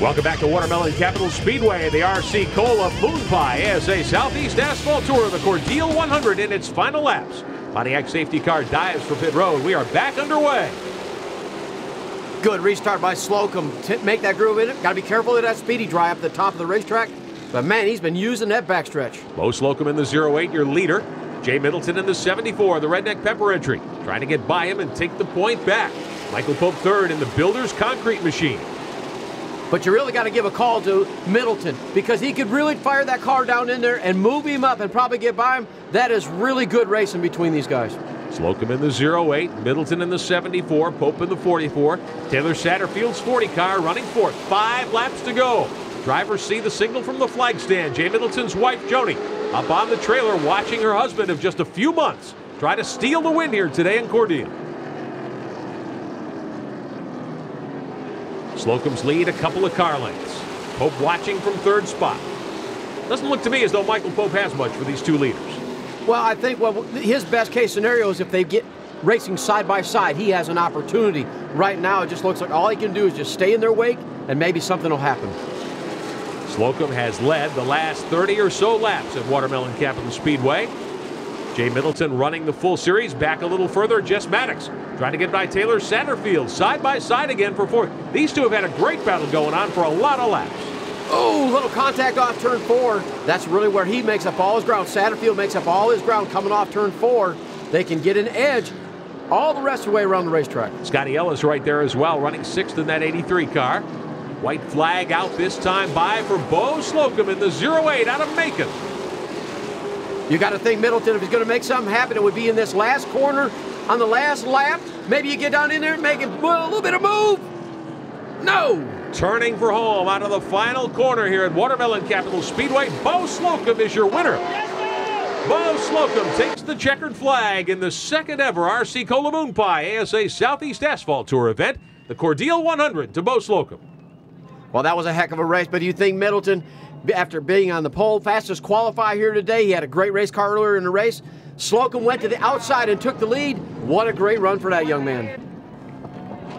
Welcome back to Watermelon Capital Speedway, the RC Cola Moon Pie ASA Southeast Asphalt Tour, the Cordel 100 in its final laps. Pontiac safety car dives for pit road. We are back underway. Good restart by Slocum to make that groove in it. Got to be careful of that speedy dry up the top of the racetrack. But man, he's been using that backstretch. Bo Slocum in the 08, your leader. Jay Middleton in the 74, the Redneck Pepper entry. Trying to get by him and take the point back. Michael Pope third in the Builder's Concrete Machine. But you really got to give a call to Middleton because he could really fire that car down in there and move him up and probably get by him. That is really good racing between these guys. Slocum in the 08, Middleton in the 74, Pope in the 44. Taylor Satterfield's 40 car running fourth. 5 laps to go. Drivers see the signal from the flag stand. Jay Middleton's wife, Joni, up on the trailer watching her husband of just a few months try to steal the win here today in Cordel. Slocum's lead a couple of car lengths. Pope watching from third spot. Doesn't look to me as though Michael Pope has much for these two leaders. Well, I think his best case scenario is if they get racing side by side, he has an opportunity. Right now, it just looks like all he can do is just stay in their wake and maybe something will happen. Slocum has led the last 30 or so laps at Watermelon Capital Speedway. Jay Middleton running the full series. Back a little further, Jess Maddox trying to get by Taylor Satterfield. Side by side again for fourth. These two have had a great battle going on for a lot of laps. Oh, little contact off turn 4. That's really where he makes up all his ground. Satterfield makes up all his ground coming off turn 4. They can get an edge all the rest of the way around the racetrack. Scotty Ellis right there as well, running 6th in that 83 car. White flag out this time by for Bo Slocum in the 08 out of Macon. You got to think Middleton, if he's going to make something happen, it would be in this last corner on the last lap. Maybe you get down in there and make a little bit of move. No. Turning for home out of the final corner here at Watermelon Capital Speedway, Bo Slocum is your winner. Bo Slocum takes the checkered flag in the second ever RC Cola Moon Pie ASA Southeast Asphalt Tour event, the Cordel 100 to Bo Slocum. Well, that was a heck of a race, but do you think Middleton, after being on the pole, fastest qualifier here today, he had a great race car earlier in the race. Slocum went to the outside and took the lead. What a great run for that young man.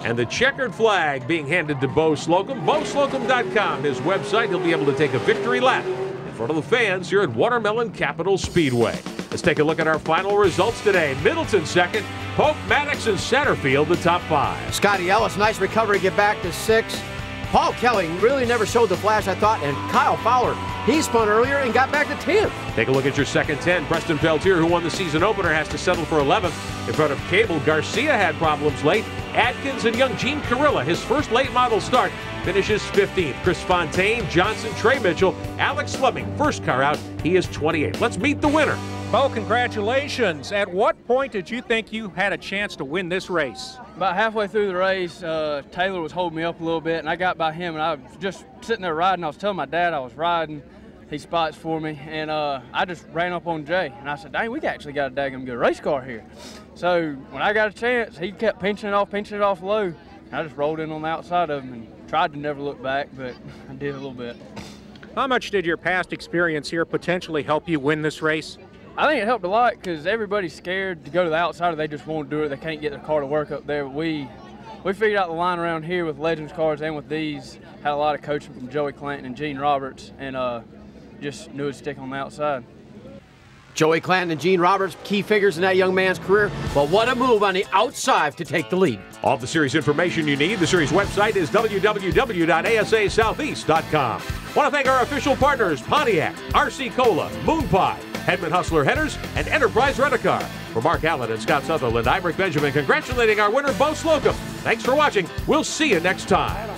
And the checkered flag being handed to Bo Slocum. BoSlocum.com, his website. He'll be able to take a victory lap in front of the fans here at Watermelon Capital Speedway. Let's take a look at our final results today. Middleton second, Pope, Maddox, and Satterfield the top 5. Scotty Ellis, nice recovery, get back to 6. Paul Kelly really never showed the flash, I thought, and Kyle Fowler, he spun earlier and got back to 10th. Take a look at your second 10. Preston Peltier, who won the season opener, has to settle for 11th. In front of Cable, Garcia had problems late. Atkins and young Gene Carrilla, his first late model start, finishes 15th. Chris Fontaine, Johnson, Trey Mitchell, Alex Fleming, first car out, he is 28th. Let's meet the winner. Bo, congratulations. At what point did you think you had a chance to win this race? About halfway through the race, Taylor was holding me up a little bit, and I got by him, and I was just sitting there riding. I was telling my dad I was riding. He spots for me, and I just ran up on Jay, and I said, dang, we actually got a daggum good race car here. So when I got a chance, he kept pinching it off low, and I just rolled in on the outside of him and tried to never look back, but I did a little bit. How much did your past experience here potentially help you win this race? I think it helped a lot because everybody's scared to go to the outside or they just won't do it. They can't get their car to work up there. But we figured out the line around here with Legends cars and with these. Had a lot of coaching from Joey Clanton and Gene Roberts, and just knew to stick on the outside. Joey Clanton and Gene Roberts, key figures in that young man's career. But what a move on the outside to take the lead. All the series information you need. The series website is www.asasoutheast.com. Want to thank our official partners, Pontiac, RC Cola, Moon Pie, Hedman Hustler Headers, and Enterprise Rent-A-Car. For Mark Allen and Scott Sutherland, I'm Rick Benjamin, congratulating our winner, Bo Slocum. Thanks for watching. We'll see you next time.